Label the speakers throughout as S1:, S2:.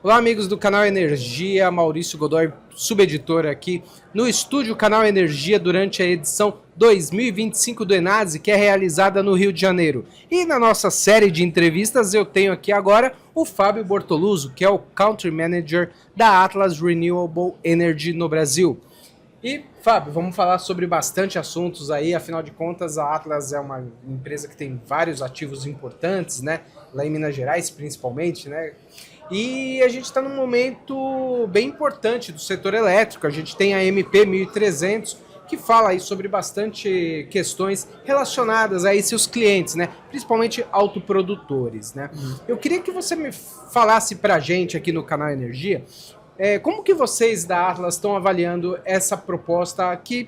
S1: Olá, amigos do Canal Energia, Maurício Godoy, subeditor aqui no estúdio Canal Energia durante a edição 2025 do Enase, que é realizada no Rio de Janeiro. E na nossa série de entrevistas eu tenho aqui agora o Fábio Bortoluso, que é o Country Manager da Atlas Renewable Energy no Brasil. E, Fábio, vamos falar sobre bastante assuntos aí, afinal de contas a Atlas é uma empresa que tem vários ativos importantes, né? Lá em Minas Gerais, principalmente, né? E a gente está num momento bem importante do setor elétrico. A gente tem a MP 1300, que fala aí sobre bastante questões relacionadas a esses clientes, né? Principalmente autoprodutores, né? Eu queria que você me falasse para a gente aqui no Canal Energia, como que vocês da Atlas estão avaliando essa proposta que,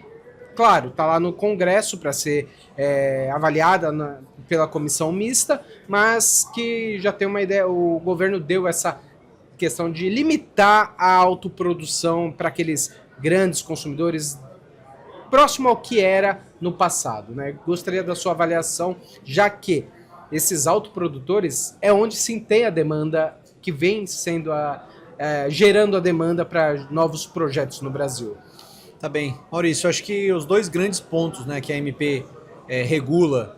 S1: claro, está lá no Congresso para ser avaliada pela comissão mista, mas que já tem uma ideia, o governo deu essa questão de limitar a autoprodução para aqueles grandes consumidores próximo ao que era no passado, né? Gostaria da sua avaliação, já que esses autoprodutores é onde se tem a demanda que vem sendo gerando a demanda para novos projetos no Brasil.
S2: Tá bem. Maurício, acho que os dois grandes pontos, né, que a MP regula,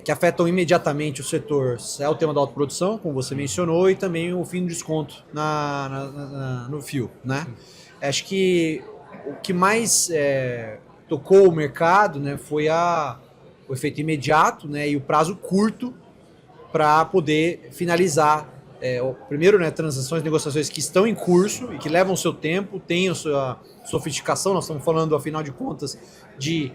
S2: que afetam imediatamente o setor, é o tema da autoprodução, como você mencionou, e também o fim do desconto no fio, né? Acho que o que mais tocou o mercado, né, foi o efeito imediato, né, e o prazo curto para poder finalizar primeiro, né, transações, negociações que estão em curso e que levam seu tempo, têm a sua sofisticação. Nós estamos falando, afinal de contas, de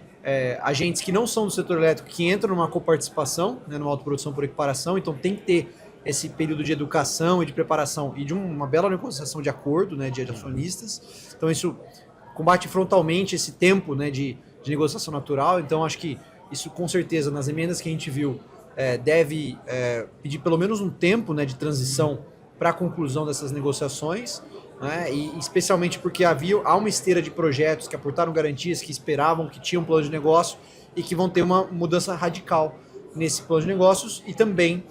S2: agentes que não são do setor elétrico, que entram numa coparticipação, né, numa autoprodução por equiparação, então tem que ter esse período de educação e de preparação e de uma bela negociação de acordo, né, de acionistas. Então isso combate frontalmente esse tempo, né, de negociação natural. Então acho que isso, com certeza, nas emendas que a gente viu, deve pedir pelo menos um tempo, né, de transição para a conclusão dessas negociações, né, e especialmente porque há uma esteira de projetos que aportaram garantias, que esperavam, que tinham um plano de negócio e que vão ter uma mudança radical nesse plano de negócios e também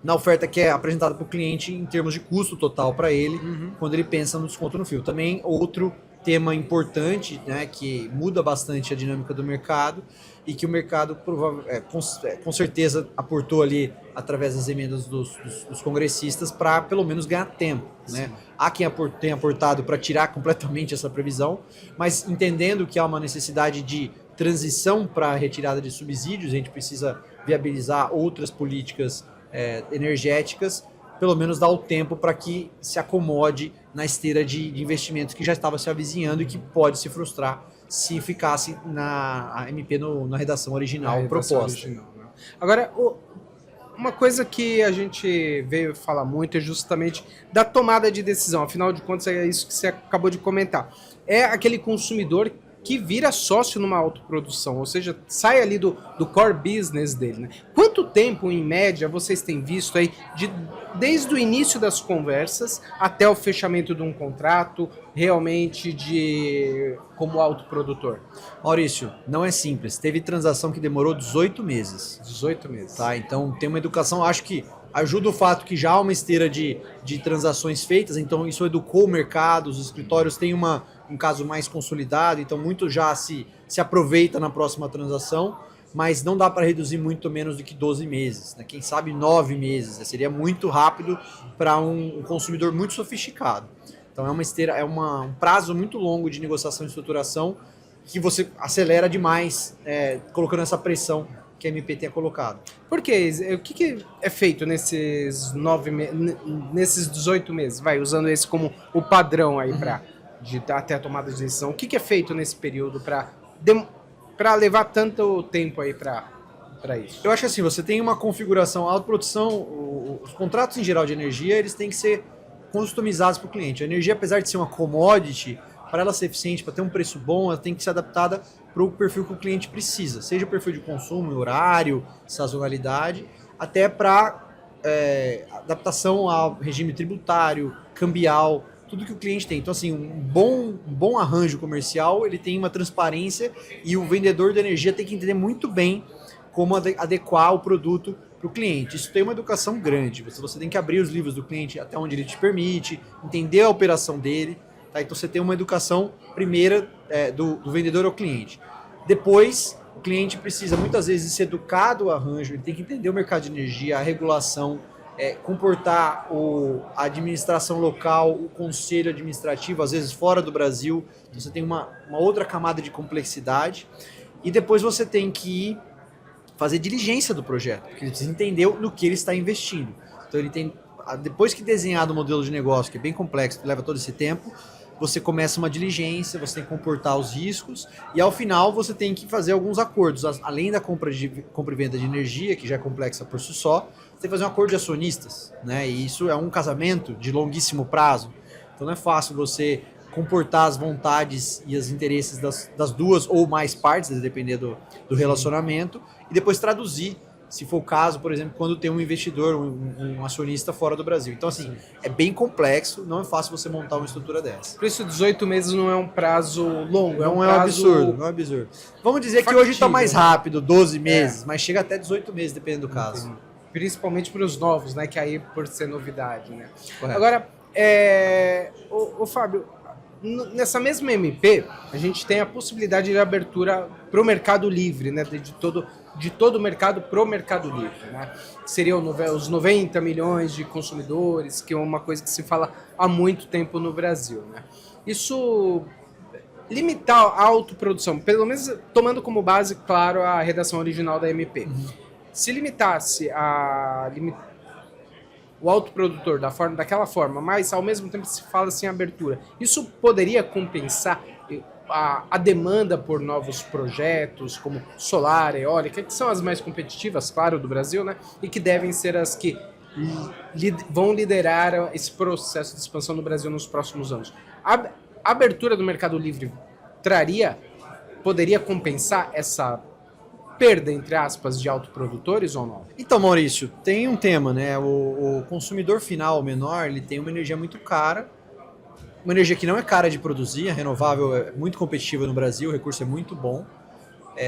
S2: na oferta que é apresentada para o cliente em termos de custo total para ele, quando ele pensa no desconto no fio. Também outro tema importante, né, que muda bastante a dinâmica do mercado e que o mercado com certeza aportou ali através das emendas dos congressistas para pelo menos ganhar tempo, né? Há quem tenha aportado para tirar completamente essa previsão, mas entendendo que há uma necessidade de transição para a retirada de subsídios, a gente precisa viabilizar outras políticas energéticas, pelo menos dar o tempo para que se acomode na esteira de investimentos que já estava se avizinhando e que pode se frustrar se ficasse na MP na redação original proposta.
S1: Agora, uma coisa que a gente veio falar muito é justamente da tomada de decisão. Afinal de contas, é isso que você acabou de comentar. É aquele consumidor que vira sócio numa autoprodução, ou seja, sai ali do core business dele, né? Quanto tempo, em média, vocês têm visto aí, desde o início das conversas até o fechamento de um contrato, realmente como autoprodutor?
S2: Maurício, não é simples. Teve transação que demorou 18 meses.
S1: 18 meses.
S2: Tá, então tem uma educação, acho que ajuda o fato que já há uma esteira de transações feitas, então isso educou o mercado, os escritórios têm um caso mais consolidado, então muito já se aproveita na próxima transação, mas não dá para reduzir muito menos do que 12 meses, né? Quem sabe 9 meses, né? Seria muito rápido para um consumidor muito sofisticado. Então é uma esteira, um prazo muito longo de negociação e estruturação que você acelera demais, colocando essa pressão que a MP tenha colocado.
S1: Por quê? O que é feito nesses 18 meses? Vai, usando esse como o padrão aí até a tomada de decisão. O que é feito nesse período para levar tanto tempo aí para isso?
S2: Eu acho que assim, você tem uma configuração, a autoprodução, os contratos em geral de energia, eles têm que ser customizados para o cliente. A energia, apesar de ser uma commodity, para ela ser eficiente, para ter um preço bom, ela tem que ser adaptada para o perfil que o cliente precisa, seja o perfil de consumo, horário, sazonalidade, até para adaptação ao regime tributário, cambial, tudo que o cliente tem. Então, assim, um bom arranjo comercial, ele tem uma transparência e o vendedor de energia tem que entender muito bem como adequar o produto para o cliente. Isso tem uma educação grande. Você tem que abrir os livros do cliente até onde ele te permite, entender a operação dele. Tá? Então você tem uma educação primeira do vendedor ao cliente. Depois, o cliente precisa muitas vezes ser educado ao arranjo, ele tem que entender o mercado de energia, a regulação, comportar a administração local, o conselho administrativo, às vezes fora do Brasil. Então você tem uma outra camada de complexidade. E depois você tem que fazer diligência do projeto, porque ele precisa entender no que ele está investindo. Então ele tem, depois que desenhado o modelo de negócio, que é bem complexo, que leva todo esse tempo, você começa uma diligência, você tem que comportar os riscos e ao final você tem que fazer alguns acordos. Além da compra e venda de energia, que já é complexa por si só, você tem que fazer um acordo de acionistas, né? E isso é um casamento de longuíssimo prazo. Então não é fácil você comportar as vontades e os interesses das duas ou mais partes, a depender do relacionamento, e depois traduzir, se for o caso, por exemplo, quando tem um investidor, um acionista fora do Brasil. Então, assim, é bem complexo, não é fácil você montar uma estrutura dessa.
S1: Por isso, 18 meses não é um prazo longo,
S2: não
S1: um
S2: é um
S1: prazo
S2: absurdo, não é um absurdo. Vamos dizer que hoje está mais rápido, 12 meses, mas chega até 18 meses, dependendo do caso.
S1: Entendi. Principalmente para os novos, né? Que aí por ser novidade, né?
S2: Correto.
S1: Agora, o Fábio, nessa mesma MP, a gente tem a possibilidade de abertura para o mercado livre, né? De todo o mercado para o mercado livre, né? Seriam os 90 milhões de consumidores, que é uma coisa que se fala há muito tempo no Brasil, né? Isso limitar a autoprodução, pelo menos tomando como base, claro, a redação original da MP. Se limitasse o autoprodutor daquela forma, mas ao mesmo tempo se fala assim abertura, isso poderia compensar a demanda por novos projetos como solar, eólica, que são as mais competitivas, claro, do Brasil, né? E que devem ser as que vão liderar esse processo de expansão no Brasil nos próximos anos. A abertura do mercado livre poderia compensar essa perda, entre aspas, de autoprodutores ou não?
S2: Então, Maurício, tem um tema, né? O consumidor final menor, ele tem uma energia muito cara, uma energia que não é cara de produzir, a renovável é muito competitiva no Brasil, o recurso é muito bom,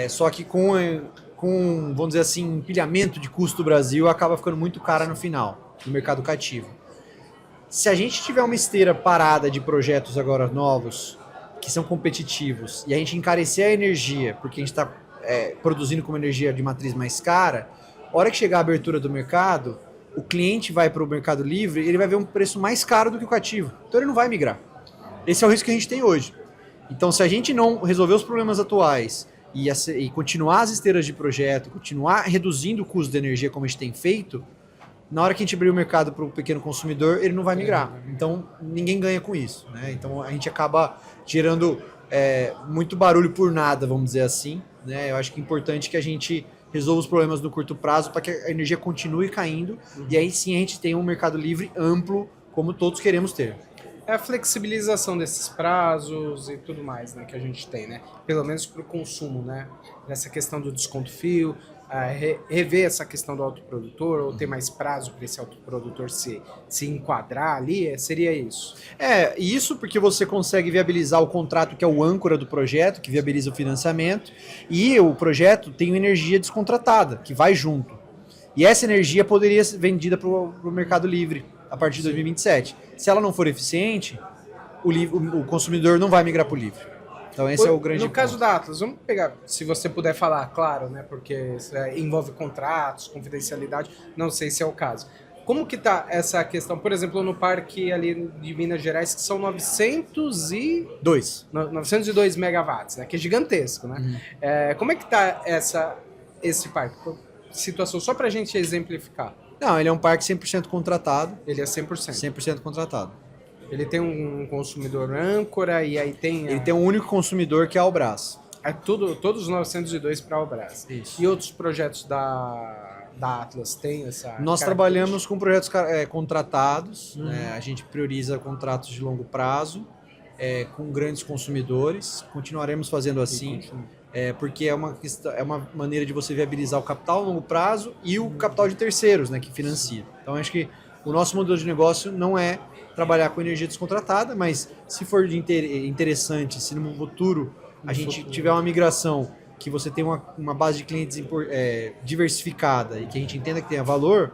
S2: só que com, vamos dizer assim, empilhamento de custo do Brasil, acaba ficando muito cara no final, no mercado cativo. Se a gente tiver uma esteira parada de projetos agora novos, que são competitivos, e a gente encarecer a energia, porque a gente está produzindo com uma energia de matriz mais cara, a hora que chegar a abertura do mercado, o cliente vai para o mercado livre, ele vai ver um preço mais caro do que o cativo. Então ele não vai migrar. Esse é o risco que a gente tem hoje. Então se a gente não resolver os problemas atuais e continuar as esteiras de projeto, continuar reduzindo o custo de energia como a gente tem feito, na hora que a gente abrir o mercado para o pequeno consumidor, ele não vai migrar. Então ninguém ganha com isso, né? Então a gente acaba gerando muito barulho por nada, vamos dizer assim, né? Eu acho que é importante que a gente resolva os problemas no curto prazo para que a energia continue caindo e aí sim a gente tenha um mercado livre amplo como todos queremos ter.
S1: É a flexibilização desses prazos e tudo mais, né, que a gente tem, né? Pelo menos para o consumo, né? Nessa questão do desconto fio, rever essa questão do autoprodutor ou ter mais prazo para esse autoprodutor se enquadrar ali, seria isso?
S2: Isso porque você consegue viabilizar o contrato que é o âncora do projeto, que viabiliza o financiamento, e o projeto tem energia descontratada, que vai junto. E essa energia poderia ser vendida para o mercado livre a partir de 2027. Se ela não for eficiente, o consumidor não vai migrar para o livre. Então esse é o grande ponto.
S1: No caso da Atlas, vamos pegar, se você puder falar, claro, né, porque envolve contratos, confidencialidade, não sei se é o caso. Como que tá essa questão, por exemplo, no parque ali de Minas Gerais, que são 902 megawatts, né, que é gigantesco, né? Como é que tá esse parque? Situação, só pra gente exemplificar.
S2: Não, ele é um parque 100% contratado.
S1: Ele é 100%.
S2: 100% contratado.
S1: Ele tem um consumidor âncora e aí tem...
S2: Ele tem um único consumidor que é a Albras.
S1: Todos os 902 para a Albras.
S2: Isso.
S1: E outros projetos da Atlas têm essa...
S2: Nós trabalhamos com projetos contratados, né? A gente prioriza contratos de longo prazo, com grandes consumidores. Continuaremos fazendo assim, porque é uma maneira de você viabilizar o capital a longo prazo e o capital de terceiros, né, que financia. Então acho que o nosso modelo de negócio não é trabalhar com energia descontratada, mas se for interessante, se no futuro a gente tiver uma migração que você tem uma base de clientes diversificada e que a gente entenda que tenha valor,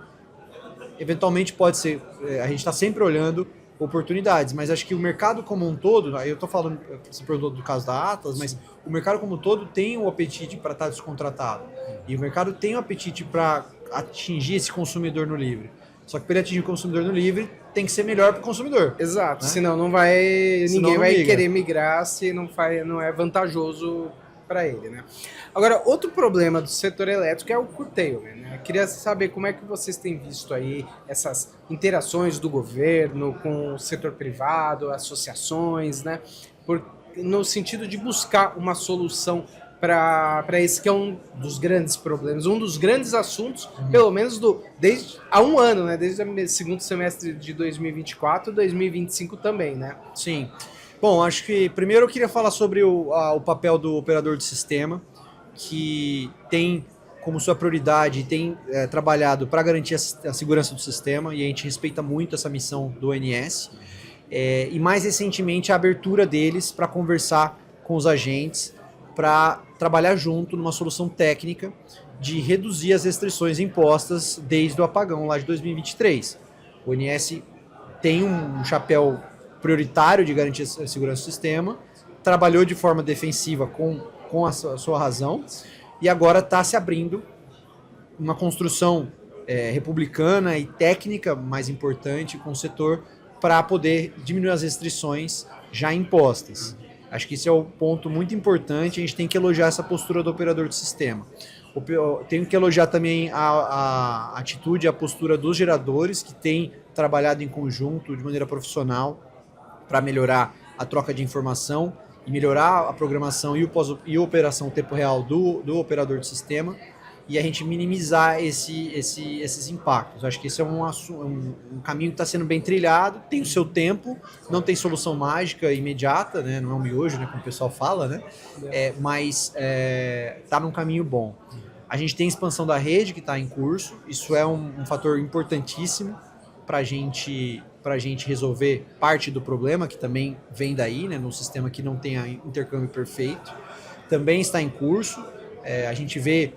S2: eventualmente pode ser, a gente está sempre olhando oportunidades, mas acho que o mercado como um todo, eu estou falando, você perguntou do caso da Atlas, mas o mercado como um todo tem o apetite para estar descontratado. E o mercado tem o apetite para atingir esse consumidor no livre. Só que para ele atingir o consumidor no livre, tem que ser melhor para o consumidor.
S1: Exato,
S2: né?
S1: senão não vai,
S2: Senão
S1: ninguém
S2: não
S1: vai
S2: migra.
S1: querer migrar se não é vantajoso para ele, né? Agora, outro problema do setor elétrico é o curtailment, né? Eu queria saber como é que vocês têm visto aí essas interações do governo com o setor privado, associações, né? No sentido de buscar uma solução para esse que é um dos grandes problemas, um dos grandes assuntos, pelo menos desde há um ano, né? Desde o segundo semestre de 2024 e 2025 também, né?
S2: Sim. Bom, acho que primeiro eu queria falar sobre o papel do operador de sistema, que tem como sua prioridade, tem trabalhado para garantir a segurança do sistema, e a gente respeita muito essa missão do ONS. E mais recentemente a abertura deles para conversar com os agentes, para trabalhar junto numa solução técnica de reduzir as restrições impostas desde o apagão lá de 2023. O ONS tem um chapéu prioritário de garantir a segurança do sistema, trabalhou de forma defensiva com a sua razão, e agora está se abrindo uma construção republicana e técnica mais importante com o setor para poder diminuir as restrições já impostas. Acho que esse é um ponto muito importante, a gente tem que elogiar essa postura do operador de sistema. Tenho que elogiar também a atitude, a postura dos geradores, que têm trabalhado em conjunto, de maneira profissional, para melhorar a troca de informação e melhorar a programação e a operação tempo real do operador de sistema, e a gente minimizar esses impactos. Acho que esse é um caminho que está sendo bem trilhado, tem o seu tempo, não tem solução mágica imediata, né? Não é um miojo, né, como o pessoal fala, né? Mas está num caminho bom. A gente tem a expansão da rede que está em curso, isso é um fator importantíssimo para a gente resolver parte do problema, que também vem daí, né, num sistema que não tenha intercâmbio perfeito. Também está em curso. A gente vê,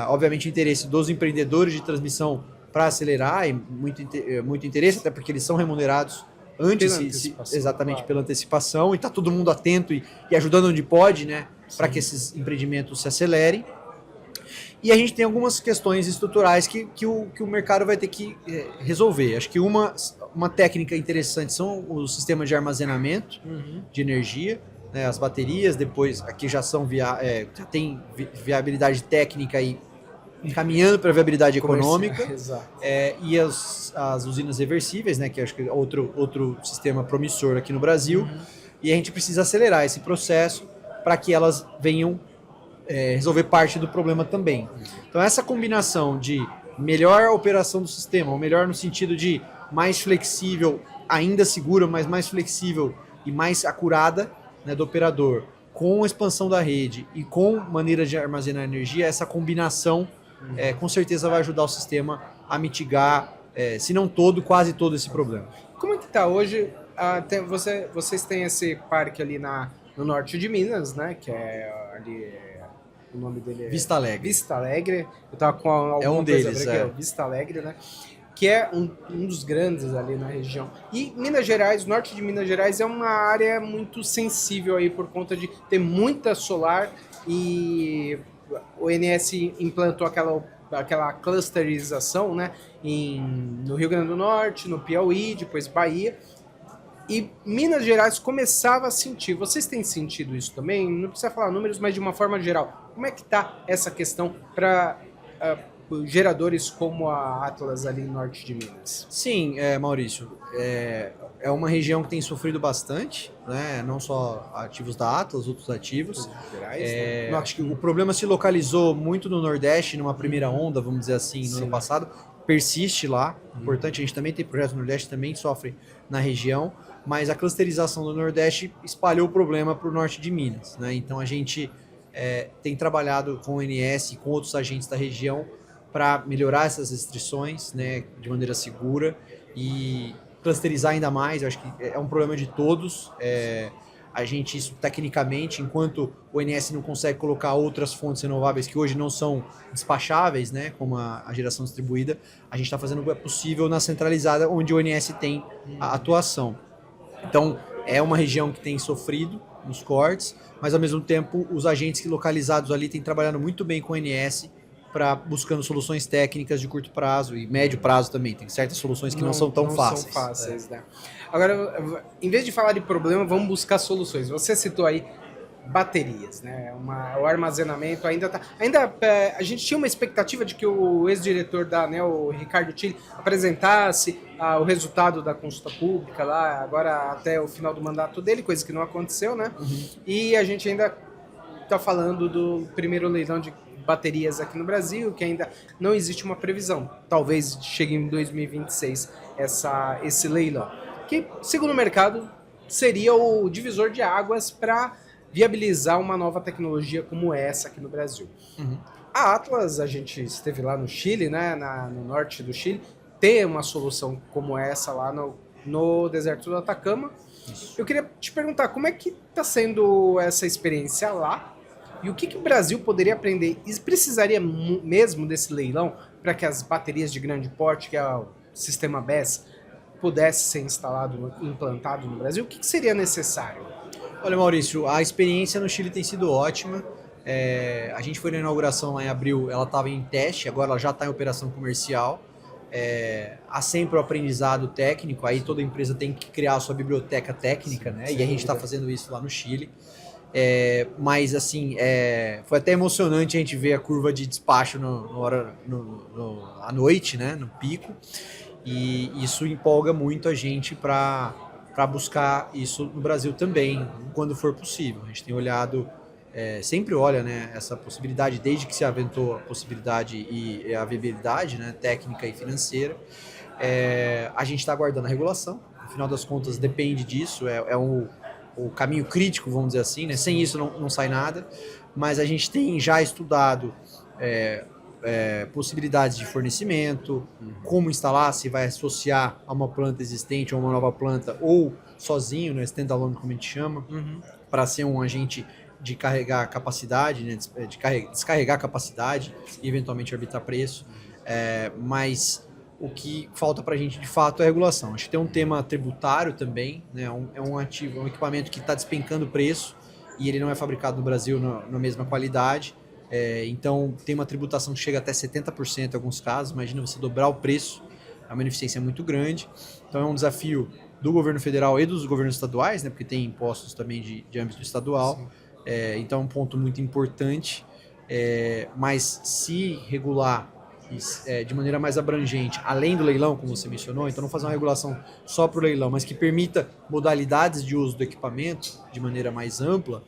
S2: obviamente, o interesse dos empreendedores de transmissão para acelerar, e muito interesse, até porque eles são remunerados antes, exatamente, claro, pela antecipação, e está todo mundo atento e ajudando onde pode, né, para que esses empreendimentos se acelerem. E a gente tem algumas questões estruturais que o mercado vai ter que resolver. Acho que uma técnica interessante são os sistemas de armazenamento de energia, né, as baterias, depois aqui já tem viabilidade técnica e encaminhando para a viabilidade econômica. E as usinas reversíveis, né, que acho que é outro sistema promissor aqui no Brasil. E a gente precisa acelerar esse processo para que elas venham resolver parte do problema também. Então essa combinação de melhor operação do sistema, ou melhor no sentido de mais flexível, ainda segura, mas mais flexível e mais acurada, né, do operador, com a expansão da rede e com maneiras de armazenar energia, essa combinação com certeza vai ajudar o sistema a mitigar, se não quase todo esse problema.
S1: Como é que está hoje? Vocês têm esse parque ali no norte de Minas, né, que é ali... O nome dele é
S2: Vista Alegre.
S1: Vista Alegre. Eu tava com alguma coisa
S2: deles,
S1: aqui, Vista Alegre, né? Que é um dos grandes ali na região. E Minas Gerais, norte de Minas Gerais, é uma área muito sensível aí por conta de ter muita solar, e o ONS implantou aquela clusterização, né? No Rio Grande do Norte, no Piauí, depois Bahia. E Minas Gerais começava a sentir. Vocês têm sentido isso também? Não precisa falar números, mas de uma forma geral. Como é que está essa questão para geradores como a Atlas ali no norte de Minas?
S2: Sim, Maurício. É uma região que tem sofrido bastante, né? Não só ativos da Atlas, outros ativos.
S1: Gerais,
S2: acho que o problema se localizou muito no Nordeste, numa primeira onda, vamos dizer assim, no ano passado. Persiste lá. Importante, a gente também tem projetos no Nordeste, também sofre na região. Mas a clusterização do Nordeste espalhou o problema para o norte de Minas, né? Então a gente tem trabalhado com o ONS e com outros agentes da região para melhorar essas restrições, né, de maneira segura e clusterizar ainda mais. Eu acho que é um problema de todos. A gente, isso tecnicamente, enquanto o ONS não consegue colocar outras fontes renováveis que hoje não são despacháveis, né, como a geração distribuída, a gente está fazendo o que é possível na centralizada, onde o ONS tem a atuação. Então, é uma região que tem sofrido nos cortes, mas ao mesmo tempo os agentes que localizados ali têm trabalhado muito bem com o ONS para buscando soluções técnicas de curto prazo e médio prazo também. Tem certas soluções que não são tão fáceis.
S1: São fáceis, né? Agora, em vez de falar de problema, vamos buscar soluções. Você citou aí baterias, né? O armazenamento a gente tinha uma expectativa de que o ex-diretor da ANEEL, o Ricardo Tilly, apresentasse o resultado da consulta pública lá, agora até o final do mandato dele, coisa que não aconteceu, né? E a gente ainda está falando do primeiro leilão de baterias aqui no Brasil, que ainda não existe uma previsão. Talvez chegue em 2026 esse leilão, que, segundo o mercado, seria o divisor de águas para viabilizar uma nova tecnologia como essa aqui no Brasil. A Atlas, a gente esteve lá no Chile, né, no norte do Chile, tem uma solução como essa lá no deserto do Atacama. Isso. Eu queria te perguntar, como é que está sendo essa experiência lá? E o que o Brasil poderia aprender? E precisaria mesmo desse leilão para que as baterias de grande porte, que é o sistema BESS, pudesse ser implantado no Brasil? O que seria necessário?
S2: Olha, Maurício, a experiência no Chile tem sido ótima. A gente foi na inauguração lá em abril, ela estava em teste, agora ela já está em operação comercial. Há sempre o aprendizado técnico, aí toda empresa tem que criar a sua biblioteca técnica, né? E a gente está fazendo isso lá no Chile. Mas assim, foi até emocionante a gente ver a curva de despacho à noite, né, no pico, e isso empolga muito a gente para buscar isso no Brasil também, quando for possível. A gente tem olhado, sempre olha, né, essa possibilidade, desde que se aventou a possibilidade e a viabilidade, né, técnica e financeira. A gente está aguardando a regulação, no final das contas depende disso, o caminho crítico, vamos dizer assim, né? Sem isso não sai nada, mas a gente tem já estudado possibilidades de fornecimento, como instalar, se vai associar a uma planta existente ou uma nova planta, ou sozinho, né? Standalone, como a gente chama, para ser um agente de carregar capacidade, né? De descarregar capacidade e eventualmente arbitrar preço, mas o que falta para a gente, de fato, é a regulação. Acho que tem um tema tributário também, né? É um ativo, um equipamento que está despencando o preço e ele não é fabricado no Brasil na mesma qualidade. Então, tem uma tributação que chega até 70% em alguns casos. Imagina você dobrar o preço, é uma ineficiência muito grande. Então, é um desafio do governo federal e dos governos estaduais, né? Porque tem impostos também de âmbito estadual. Então, é um ponto muito importante. Mas se regular de maneira mais abrangente, além do leilão, como você mencionou, então não fazer uma regulação só para o leilão, mas que permita modalidades de uso do equipamento de maneira mais ampla,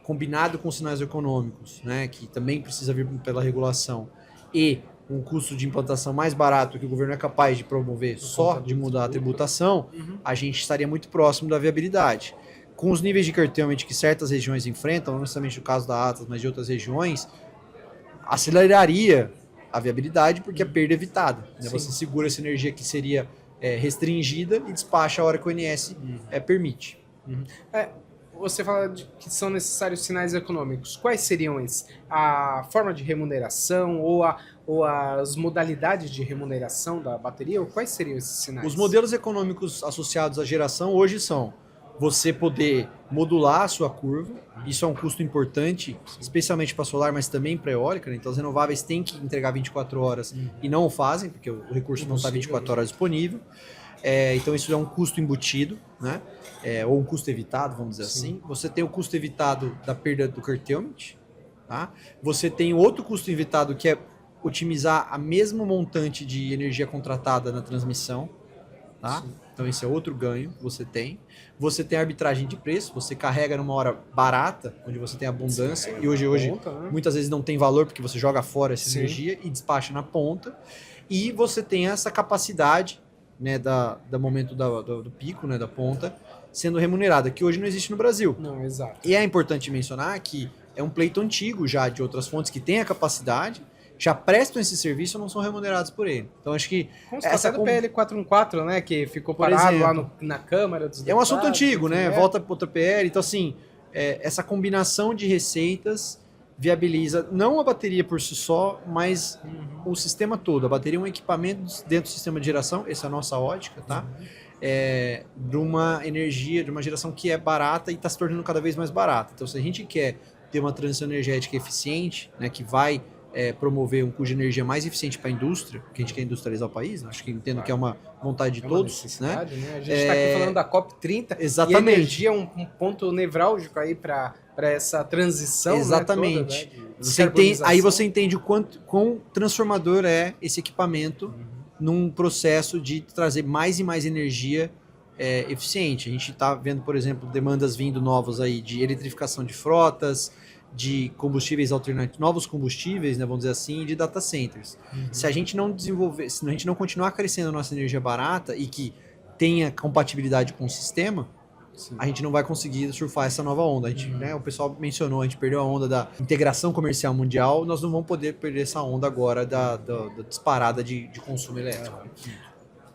S2: combinado com sinais econômicos, né, que também precisa vir pela regulação, e um custo de implantação mais barato que o governo é capaz de promover só de mudar a tributação, a gente estaria muito próximo da viabilidade. Com os níveis de curtailment que certas regiões enfrentam, não necessariamente o caso da Atlas, mas de outras regiões, aceleraria a viabilidade, porque a perda é evitada. Né? Você segura essa energia que seria restringida e despacha a hora que o ONS permite.
S1: Você fala que são necessários sinais econômicos. Quais seriam esses? A forma de remuneração ou as modalidades de remuneração da bateria? Ou quais seriam esses sinais?
S2: Os modelos econômicos associados à geração hoje são você poder modular a sua curva, isso é um custo importante, especialmente para solar, mas também para eólica, né? Então as renováveis têm que entregar 24 horas e não o fazem, porque o recurso não está 24 horas disponível. Então isso é um custo embutido, né? Ou um custo evitado, vamos dizer assim. Você tem o custo evitado da perda do curtailment, tá? Você tem outro custo evitado que é otimizar a mesmo montante de energia contratada na transmissão, tá? Então esse é outro ganho que você tem. Você tem a arbitragem de preço, você carrega numa hora barata, onde você tem abundância, e hoje muitas vezes não tem valor porque você joga fora essa energia e despacha na ponta. E você tem essa capacidade, né, do momento do pico, né, da ponta, sendo remunerada, que hoje não existe no Brasil.
S1: Não, exato.
S2: E é importante mencionar que é um pleito antigo já de outras fontes que têm a capacidade, já prestam esse serviço não são remunerados por ele. Então acho que
S1: essa do PL 414, né, que ficou
S2: por
S1: parado
S2: exemplo,
S1: lá na Câmara dos
S2: é um assunto
S1: Deputados,
S2: antigo,
S1: enfim,
S2: né? Volta para outra PL. Então assim, essa combinação de receitas viabiliza não a bateria por si só, mas o sistema todo. A bateria é um equipamento dentro do sistema de geração, essa é a nossa ótica, tá? De uma energia, de uma geração que é barata e está se tornando cada vez mais barata. Então, se a gente quer ter uma transição energética eficiente, né, que vai promover um custo de energia mais eficiente para a indústria, porque a gente quer industrializar o país, né? Acho que entendo que é uma vontade de todos. Né?
S1: A gente está aqui falando da COP30,
S2: exatamente.
S1: E a energia é um ponto nevrálgico aí para essa transição.
S2: Exatamente.
S1: Né, toda,
S2: aí você entende o quão transformador é esse equipamento num processo de trazer mais e mais energia eficiente. A gente está vendo, por exemplo, demandas vindo novas aí de eletrificação de frotas, de combustíveis alternativos, novos combustíveis, né, vamos dizer assim, de data centers. Se a gente não desenvolver, se a gente não continuar crescendo a nossa energia barata e que tenha compatibilidade com o sistema, a gente não vai conseguir surfar essa nova onda. A gente, né, o pessoal mencionou, a gente perdeu a onda da integração comercial mundial, nós não vamos poder perder essa onda agora da disparada de consumo elétrico.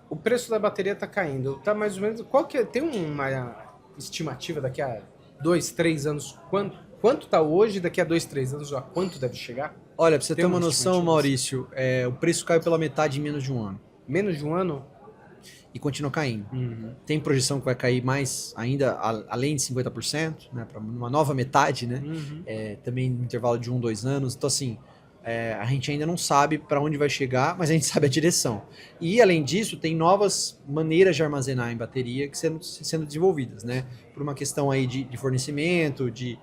S1: O preço da bateria está caindo, tá mais ou menos, tem uma estimativa daqui a 2, 3 anos, quanto está hoje, daqui a 2, 3 anos, a quanto deve chegar?
S2: Olha, para você ter uma noção, Maurício, o preço caiu pela metade em menos de um ano.
S1: Menos de um ano?
S2: E continua caindo. Tem projeção que vai cair mais ainda, além de 50%, né, para uma nova metade, né? Também no intervalo de 1, 2 anos. Então, assim, a gente ainda não sabe para onde vai chegar, mas a gente sabe a direção. E, além disso, tem novas maneiras de armazenar em bateria que sendo desenvolvidas, né? Por uma questão aí de fornecimento, de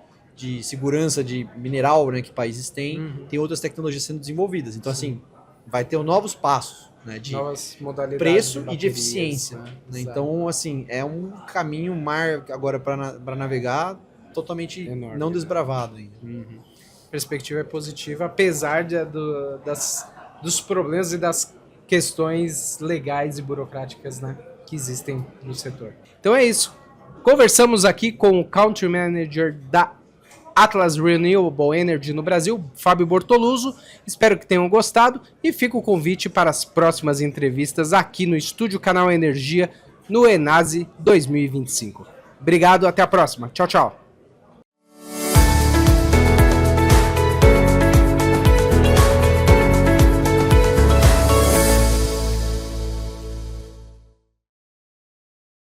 S2: segurança de mineral, né, que países têm, tem outras tecnologias sendo desenvolvidas. Então, assim, vai ter novos passos, né, de
S1: novas modalidades
S2: preço
S1: de
S2: e de eficiência. Né? Então, assim, é um caminho, mar agora para navegar totalmente enorme, não desbravado ainda.
S1: A perspectiva é positiva, apesar dos problemas e das questões legais e burocráticas, né, que existem no setor. Então é isso. Conversamos aqui com o Country Manager da Atlas Renewable Energy no Brasil, Fábio Bortoluso. Espero que tenham gostado e fica o convite para as próximas entrevistas aqui no Estúdio Canal Energia no Enase 2025. Obrigado, até a próxima. Tchau, tchau.